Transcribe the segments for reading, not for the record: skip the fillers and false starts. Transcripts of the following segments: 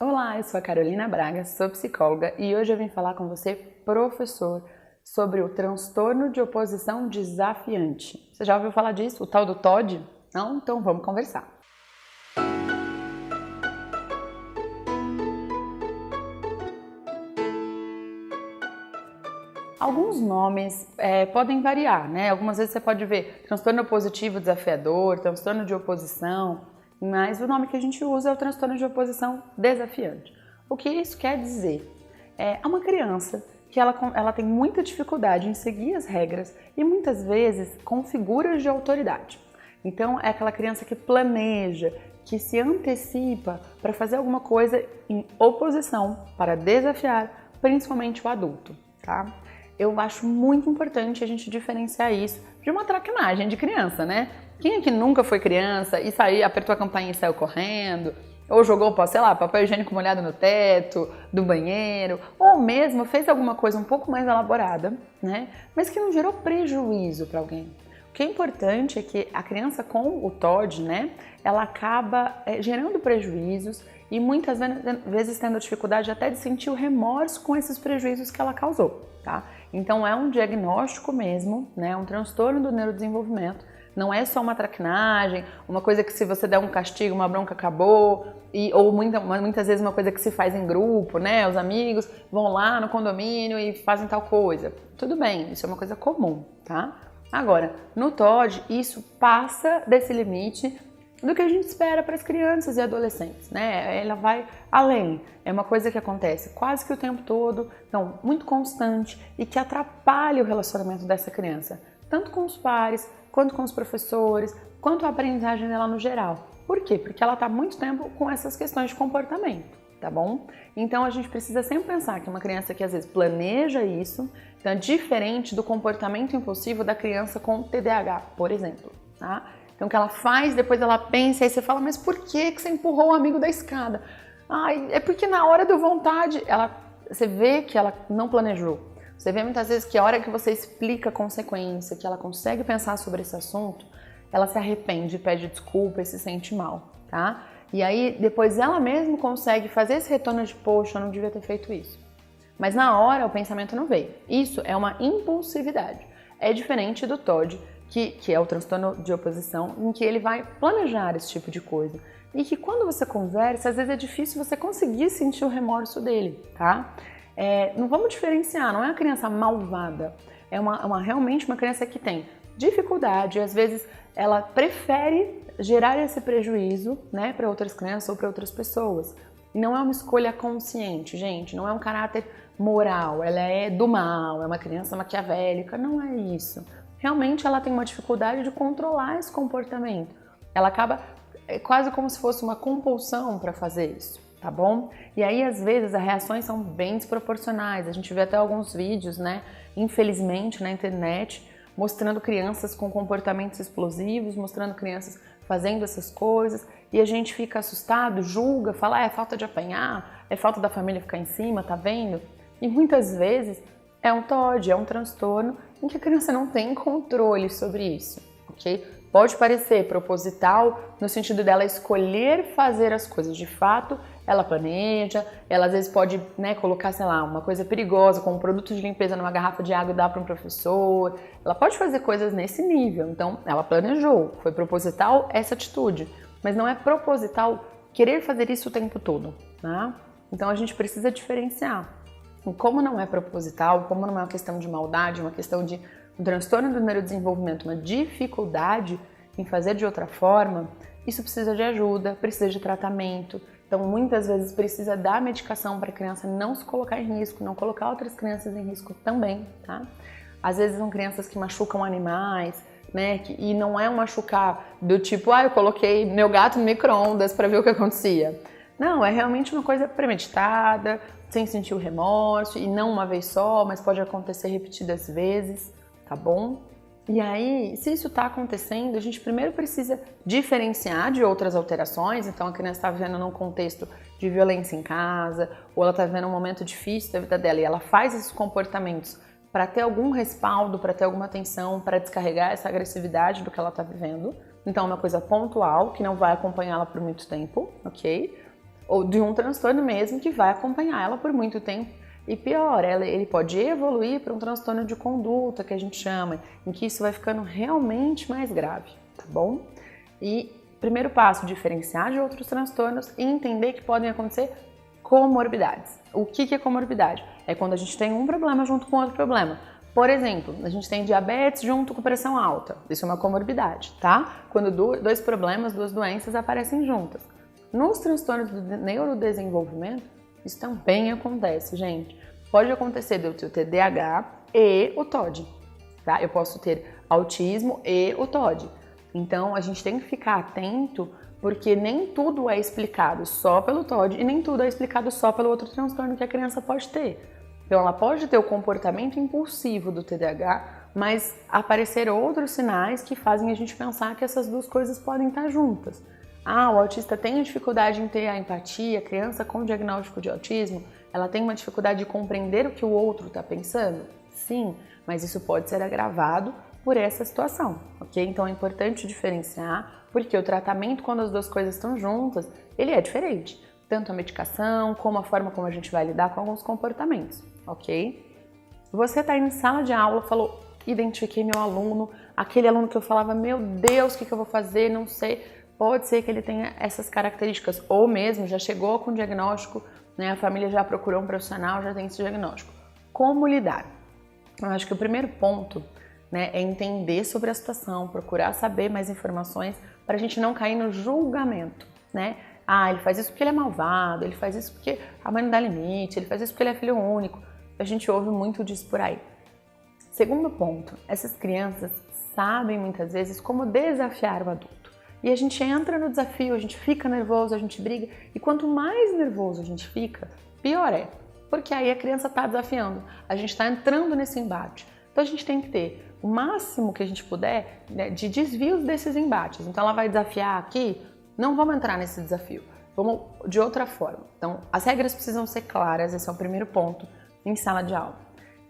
Olá, eu sou a Carolina Braga, sou psicóloga e hoje eu vim falar com você, professor, sobre o transtorno de oposição desafiante. Você já ouviu falar disso, o tal do TOD? Não? Então vamos conversar. Alguns nomes podem variar, né? Algumas vezes você pode ver transtorno opositivo desafiador, transtorno de oposição, mas o nome que a gente usa é o transtorno de oposição desafiante. O que isso quer dizer? É uma criança que ela tem muita dificuldade em seguir as regras e muitas vezes com figuras de autoridade. Então é aquela criança que planeja, que se antecipa para fazer alguma coisa em oposição, para desafiar principalmente o adulto, tá? Eu acho muito importante a gente diferenciar isso de uma traquinagem de criança, né? Quem é que nunca foi criança e saiu, apertou a campainha e saiu correndo? Ou jogou, sei lá, papel higiênico molhado no teto do banheiro, ou mesmo fez alguma coisa um pouco mais elaborada, né? Mas que não gerou prejuízo para alguém. O que é importante é que a criança com o TOD, né, ela acaba gerando prejuízos e muitas vezes tendo dificuldade até de sentir o remorso com esses prejuízos que ela causou, tá? Então é um diagnóstico mesmo, né, um transtorno do neurodesenvolvimento. Não é só uma traquinagem, uma coisa que se você der um castigo, uma bronca acabou, ou muitas vezes uma coisa que se faz em grupo, né? Os amigos vão lá no condomínio e fazem tal coisa. Tudo bem, isso é uma coisa comum, tá? Agora, no TOD, isso passa desse limite do que a gente espera para as crianças e adolescentes, né? Ela vai além, é uma coisa que acontece quase que o tempo todo, então muito constante e que atrapalha o relacionamento dessa criança, tanto com os pares, quanto com os professores, quanto a aprendizagem dela no geral. Por quê? Porque ela está muito tempo com essas questões de comportamento, tá bom? Então a gente precisa sempre pensar que uma criança que às vezes planeja isso, então é diferente do comportamento impulsivo da criança com TDAH, por exemplo, tá? Então o que ela faz, depois ela pensa, e aí você fala, mas por que você empurrou o amigo da escada? Ai, é porque na hora deu vontade, você vê que ela não planejou. Você vê muitas vezes que a hora que você explica a consequência, que ela consegue pensar sobre esse assunto, ela se arrepende, pede desculpa e se sente mal, tá? E aí depois ela mesma consegue fazer esse retorno de, poxa, eu não devia ter feito isso. Mas na hora o pensamento não veio. Isso é uma impulsividade. É diferente do TOD, que é o transtorno de oposição, em que ele vai planejar esse tipo de coisa. E que quando você conversa, às vezes é difícil você conseguir sentir o remorso dele, tá? Não vamos diferenciar, não é uma criança malvada, é realmente uma criança que tem dificuldade, às vezes ela prefere gerar esse prejuízo, né, para outras crianças ou para outras pessoas. E não é uma escolha consciente, gente, não é um caráter moral, ela é do mal, é uma criança maquiavélica, não é isso. Realmente ela tem uma dificuldade de controlar esse comportamento, ela acaba quase como se fosse uma compulsão para fazer isso. Tá bom? E aí, às vezes, as reações são bem desproporcionais. A gente vê até alguns vídeos, né? Infelizmente, na internet, mostrando crianças com comportamentos explosivos, mostrando crianças fazendo essas coisas, e a gente fica assustado, julga, fala, é falta de apanhar, é falta da família ficar em cima, tá vendo? E muitas vezes é um TOD, é um transtorno em que a criança não tem controle sobre isso, ok? Pode parecer proposital no sentido dela escolher fazer as coisas. De fato, ela planeja, ela às vezes pode, né, colocar, sei lá, uma coisa perigosa, como um produto de limpeza numa garrafa de água e dar para um professor. Ela pode fazer coisas nesse nível. Então, ela planejou, foi proposital essa atitude. Mas não é proposital querer fazer isso o tempo todo, né? Então, a gente precisa diferenciar. E como não é proposital, como não é uma questão de maldade, uma questão de um transtorno do neurodesenvolvimento, uma dificuldade em fazer de outra forma, isso precisa de ajuda, precisa de tratamento. Então, muitas vezes precisa dar medicação para a criança não se colocar em risco, não colocar outras crianças em risco também, tá? Às vezes são crianças que machucam animais, né? E não é um machucar do tipo, eu coloquei meu gato no micro-ondas para ver o que acontecia. Não, é realmente uma coisa premeditada, sem sentir o remorso, e não uma vez só, mas pode acontecer repetidas vezes. Tá bom? E aí, se isso está acontecendo, a gente primeiro precisa diferenciar de outras alterações. Então, a criança está vivendo num contexto de violência em casa, ou ela está vivendo um momento difícil da vida dela e ela faz esses comportamentos para ter algum respaldo, para ter alguma atenção, para descarregar essa agressividade do que ela está vivendo. Então, é uma coisa pontual, que não vai acompanhá-la por muito tempo, ok? ou de um transtorno mesmo que vai acompanhar ela por muito tempo. E pior, ele pode evoluir para um transtorno de conduta, que a gente chama, em que isso vai ficando realmente mais grave, tá bom? E primeiro passo, diferenciar de outros transtornos e entender que podem acontecer comorbidades. O que é comorbidade? É quando a gente tem um problema junto com outro problema. Por exemplo, a gente tem diabetes junto com pressão alta. Isso é uma comorbidade, tá? Quando dois problemas, duas doenças aparecem juntas. Nos transtornos do neurodesenvolvimento, isso também acontece, gente. Pode acontecer de eu ter o TDAH e o TOD, tá? Eu posso ter autismo e o TOD. Então, a gente tem que ficar atento, porque nem tudo é explicado só pelo TOD e nem tudo é explicado só pelo outro transtorno que a criança pode ter. Então, ela pode ter o comportamento impulsivo do TDAH, mas aparecer outros sinais que fazem a gente pensar que essas duas coisas podem estar juntas. Ah, o autista tem dificuldade em ter a empatia, a criança com diagnóstico de autismo, ela tem uma dificuldade de compreender o que o outro está pensando? Sim, mas isso pode ser agravado por essa situação, ok? Então é importante diferenciar, porque o tratamento, quando as duas coisas estão juntas, ele é diferente. Tanto a medicação, como a forma como a gente vai lidar com alguns comportamentos, ok? Você está em sala de aula, falou, identifiquei meu aluno, aquele aluno que eu falava, meu Deus, o que eu vou fazer, não sei. Pode ser que ele tenha essas características, ou mesmo já chegou com diagnóstico, né, a família já procurou um profissional, já tem esse diagnóstico. Como lidar? Eu acho que o primeiro ponto, né, é entender sobre a situação, procurar saber mais informações para a gente não cair no julgamento, né? Ah, ele faz isso porque ele é malvado, ele faz isso porque a mãe não dá limite, ele faz isso porque ele é filho único. A gente ouve muito disso por aí. Segundo ponto, essas crianças sabem muitas vezes como desafiar o adulto. E a gente entra no desafio, a gente fica nervoso, a gente briga. E quanto mais nervoso a gente fica, pior é. Porque aí a criança está desafiando, a gente está entrando nesse embate. Então a gente tem que ter o máximo que a gente puder, né, de desvios desses embates. Então ela vai desafiar aqui, não vamos entrar nesse desafio, vamos de outra forma. Então as regras precisam ser claras, esse é o primeiro ponto em sala de aula,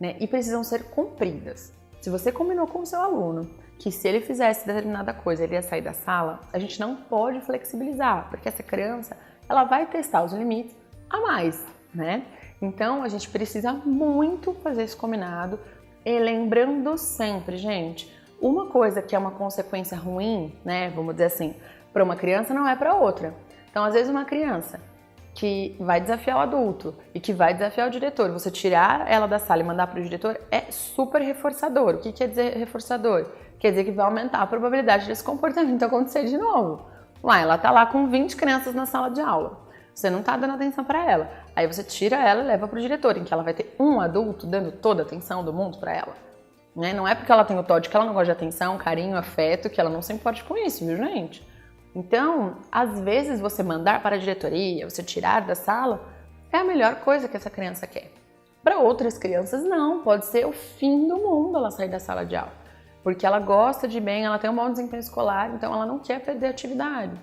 né? E precisam ser cumpridas. Se você combinou com o seu aluno que se ele fizesse determinada coisa ele ia sair da sala, a gente não pode flexibilizar, porque essa criança ela vai testar os limites a mais, né? Então a gente precisa muito fazer esse combinado. E lembrando sempre, gente, uma coisa que é uma consequência ruim, né, vamos dizer assim, para uma criança não é para outra. Então, às vezes uma criança que vai desafiar o adulto e que vai desafiar o diretor, você tirar ela da sala e mandar para o diretor é super reforçador. O que quer dizer reforçador? Quer dizer que vai aumentar a probabilidade desse comportamento acontecer de novo. Ela tá lá com 20 crianças na sala de aula. Você não tá dando atenção para ela. Aí você tira ela e leva para o diretor, em que ela vai ter um adulto dando toda a atenção do mundo para ela. Né? Não é porque ela tem o TOD que ela não gosta de atenção, carinho, afeto, que ela não se importe com isso, viu, gente? Então, às vezes você mandar para a diretoria, você tirar da sala, é a melhor coisa que essa criança quer. Para outras crianças, não. Pode ser o fim do mundo ela sair da sala de aula. Porque ela gosta de bem, ela tem um bom desempenho escolar, então ela não quer perder a atividade.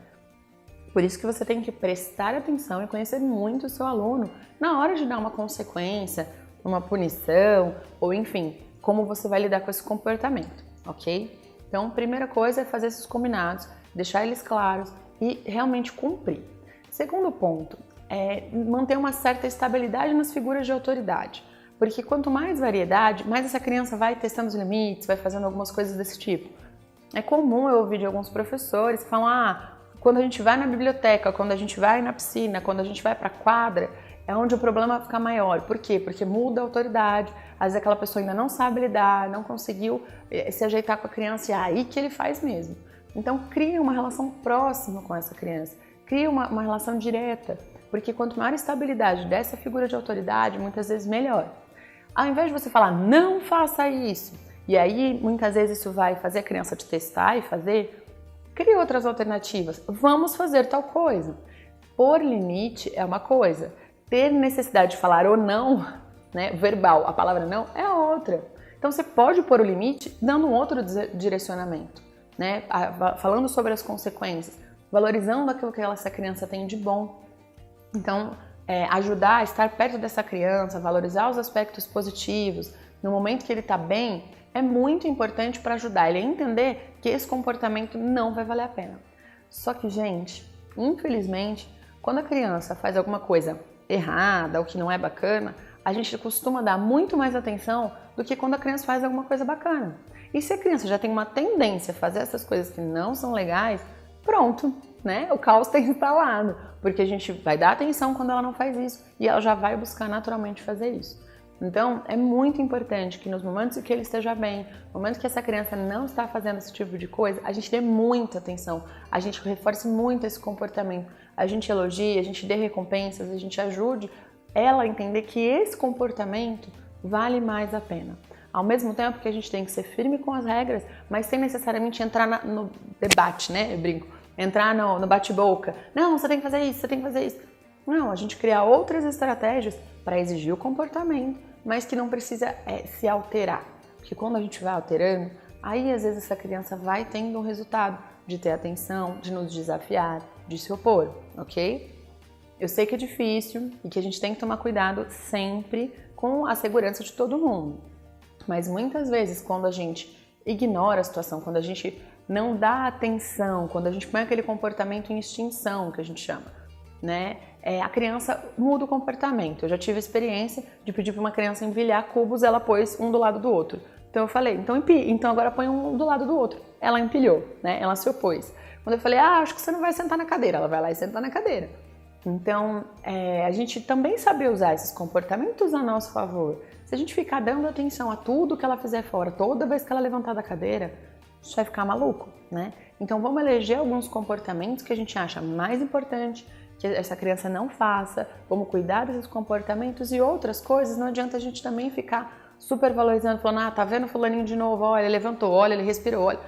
Por isso que você tem que prestar atenção e conhecer muito o seu aluno na hora de dar uma consequência, uma punição, ou enfim, como você vai lidar com esse comportamento, ok? Então, primeira coisa é fazer esses combinados, deixar eles claros e realmente cumprir. Segundo ponto é manter uma certa estabilidade nas figuras de autoridade, porque quanto mais variedade, mais essa criança vai testando os limites, vai fazendo algumas coisas desse tipo. É comum eu ouvir de alguns professores que falam, quando a gente vai na biblioteca, quando a gente vai na piscina, quando a gente vai para a quadra, é onde o problema fica maior. Por quê? Porque muda a autoridade, às vezes aquela pessoa ainda não sabe lidar, não conseguiu se ajeitar com a criança e é aí que ele faz mesmo. Então cria uma relação próxima com essa criança, cria uma relação direta, porque quanto maior a estabilidade dessa figura de autoridade, muitas vezes melhor. Ao invés de você falar, não faça isso, e aí muitas vezes isso vai fazer a criança te testar e fazer, crie outras alternativas, vamos fazer tal coisa. Pôr limite é uma coisa, ter necessidade de falar ou não, né, verbal, a palavra não, é outra. Então você pode pôr o limite dando um outro direcionamento, né, falando sobre as consequências, valorizando aquilo que essa criança tem de bom. Então, ajudar a estar perto dessa criança, valorizar os aspectos positivos, no momento que ele está bem, é muito importante para ajudar ele a entender que esse comportamento não vai valer a pena. Só que, gente, infelizmente, Quando a criança faz alguma coisa errada ou que não é bacana, a gente costuma dar muito mais atenção do que quando a criança faz alguma coisa bacana. E se a criança já tem uma tendência a fazer essas coisas que não são legais, pronto, né? O caos está instalado, porque a gente vai dar atenção quando ela não faz isso e ela já vai buscar naturalmente fazer isso. Então, é muito importante que nos momentos em que ele esteja bem, no momento que essa criança não está fazendo esse tipo de coisa, a gente dê muita atenção, a gente reforce muito esse comportamento, a gente elogie, a gente dê recompensas, a gente ajude ela a entender que esse comportamento vale mais a pena. Ao mesmo tempo que a gente tem que ser firme com as regras, mas sem necessariamente entrar no debate, né? Eu brinco, entrar no bate-boca. Não, você tem que fazer isso, você tem que fazer isso. Não, a gente criar outras estratégias para exigir o comportamento, mas que não precisa se alterar. Porque quando a gente vai alterando, aí às vezes essa criança vai tendo um resultado de ter atenção, de nos desafiar, de se opor, ok? Eu sei que é difícil e que a gente tem que tomar cuidado sempre com a segurança de todo mundo. Mas muitas vezes quando a gente ignora a situação, quando a gente não dá atenção, quando a gente põe aquele comportamento em extinção, que a gente chama, né? A criança muda o comportamento. Eu já tive a experiência de pedir para uma criança empilhar cubos, ela pôs um do lado do outro. Então eu falei, então agora põe um do lado do outro. Ela empilhou, né? Ela se opôs. Quando eu falei, acho que você não vai sentar na cadeira, ela vai lá e senta na cadeira. Então, a gente também saber usar esses comportamentos a nosso favor. Se a gente ficar dando atenção a tudo que ela fizer fora, toda vez que ela levantar da cadeira, isso vai ficar maluco, né? Então vamos eleger alguns comportamentos que a gente acha mais importante, que essa criança não faça, vamos cuidar desses comportamentos e outras coisas. Não adianta a gente também ficar super valorizando, falando, tá vendo fulaninho de novo, olha, ele levantou, olha, ele respirou, olha.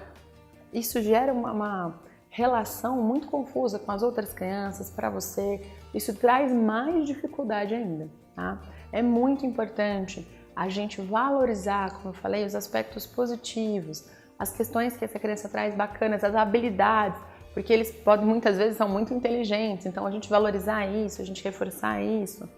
Isso gera uma relação muito confusa com as outras crianças, para você, isso traz mais dificuldade ainda, tá? É muito importante a gente valorizar, como eu falei, os aspectos positivos, as questões que essa criança traz bacanas, as habilidades, porque eles podem, muitas vezes, são muito inteligentes, então a gente valorizar isso, a gente reforçar isso,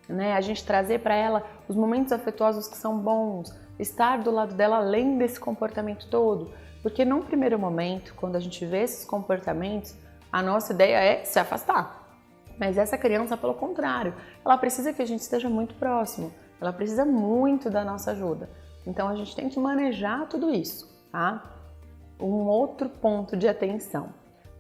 né? A gente trazer para ela os momentos afetuosos que são bons, estar do lado dela além desse comportamento todo, porque num primeiro momento, quando a gente vê esses comportamentos, a nossa ideia é se afastar. Mas essa criança, pelo contrário, ela precisa que a gente esteja muito próximo, ela precisa muito da nossa ajuda. Então a gente tem que manejar tudo isso, tá? Um outro ponto de atenção,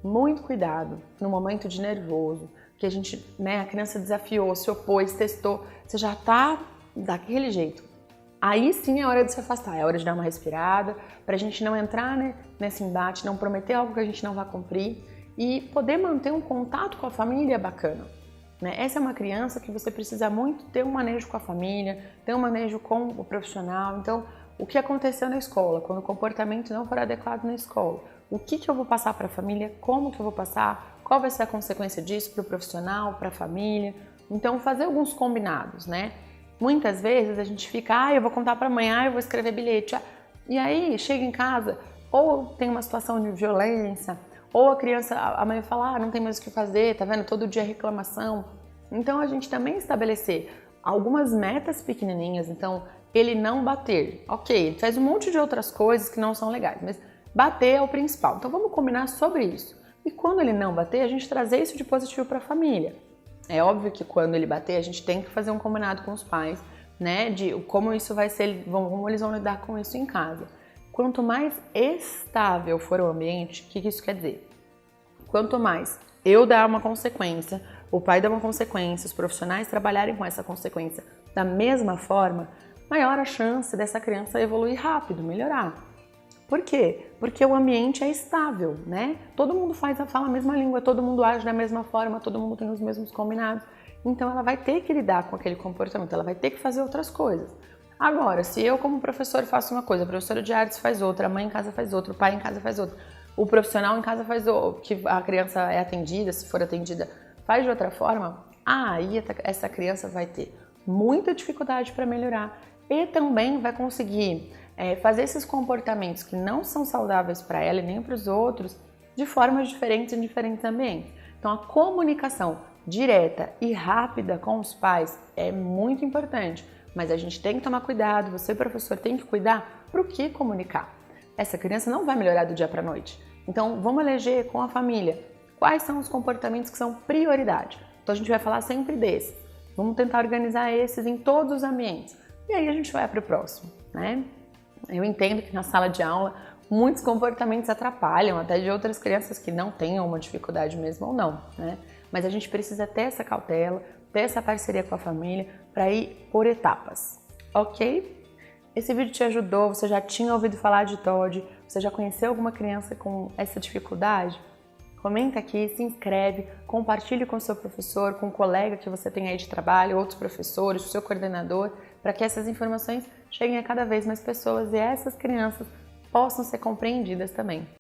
muito cuidado no momento de nervoso, que a gente, né, a criança desafiou, se opôs, testou, você já tá daquele jeito. Aí sim é hora de se afastar, é hora de dar uma respirada, para a gente não entrar, né, nesse embate, não prometer algo que a gente não vai cumprir e poder manter um contato com a família bacana. Né? Essa é uma criança que você precisa muito ter um manejo com a família, ter um manejo com o profissional. Então, o que aconteceu na escola, quando o comportamento não for adequado na escola? O que eu vou passar para a família? Como que eu vou passar? Qual vai ser a consequência disso para o profissional, para a família? Então, fazer alguns combinados, né? Muitas vezes a gente fica, eu vou contar para amanhã, eu vou escrever bilhete. E aí, chega em casa, ou tem uma situação de violência, ou a criança, a mãe fala, não tem mais o que fazer, tá vendo? Todo dia é reclamação. Então, a gente também estabelecer algumas metas pequenininhas. Então, ele não bater. Ok, ele faz um monte de outras coisas que não são legais, mas bater é o principal. Então, vamos combinar sobre isso. E quando ele não bater, a gente trazer isso de positivo para a família. É óbvio que quando ele bater, a gente tem que fazer um combinado com os pais, né? De como isso vai ser, como eles vão lidar com isso em casa. Quanto mais estável for o ambiente, o que isso quer dizer? Quanto mais eu dar uma consequência, o pai dar uma consequência, os profissionais trabalharem com essa consequência da mesma forma, maior a chance dessa criança evoluir rápido, melhorar. Por quê? Porque o ambiente é estável, né? Todo mundo fala a mesma língua, todo mundo age da mesma forma, todo mundo tem os mesmos combinados. Então ela vai ter que lidar com aquele comportamento, ela vai ter que fazer outras coisas. Agora, se eu como professor faço uma coisa, a professora de artes faz outra, a mãe em casa faz outra, o pai em casa faz outra, o profissional em casa faz outra, que a criança é atendida, se for atendida, faz de outra forma, aí essa criança vai ter muita dificuldade para melhorar e também vai conseguir fazer esses comportamentos que não são saudáveis para ela e nem para os outros de formas diferentes em diferentes ambientes. Então a comunicação direta e rápida com os pais é muito importante, mas a gente tem que tomar cuidado, você professor tem que cuidar para o que comunicar. Essa criança não vai melhorar do dia para a noite. Então vamos eleger com a família quais são os comportamentos que são prioridade. Então a gente vai falar sempre desses. Vamos tentar organizar esses em todos os ambientes. E aí a gente vai para o próximo, né? Eu entendo que na sala de aula muitos comportamentos atrapalham, até de outras crianças que não tenham uma dificuldade mesmo ou não, né? Mas a gente precisa ter essa cautela, ter essa parceria com a família para ir por etapas, ok? Esse vídeo te ajudou? Você já tinha ouvido falar de TOD? Você já conheceu alguma criança com essa dificuldade? Comenta aqui, se inscreve, compartilhe com o seu professor, com um colega que você tem aí de trabalho, outros professores, o seu coordenador, para que essas informações cheguem a cada vez mais pessoas e essas crianças possam ser compreendidas também.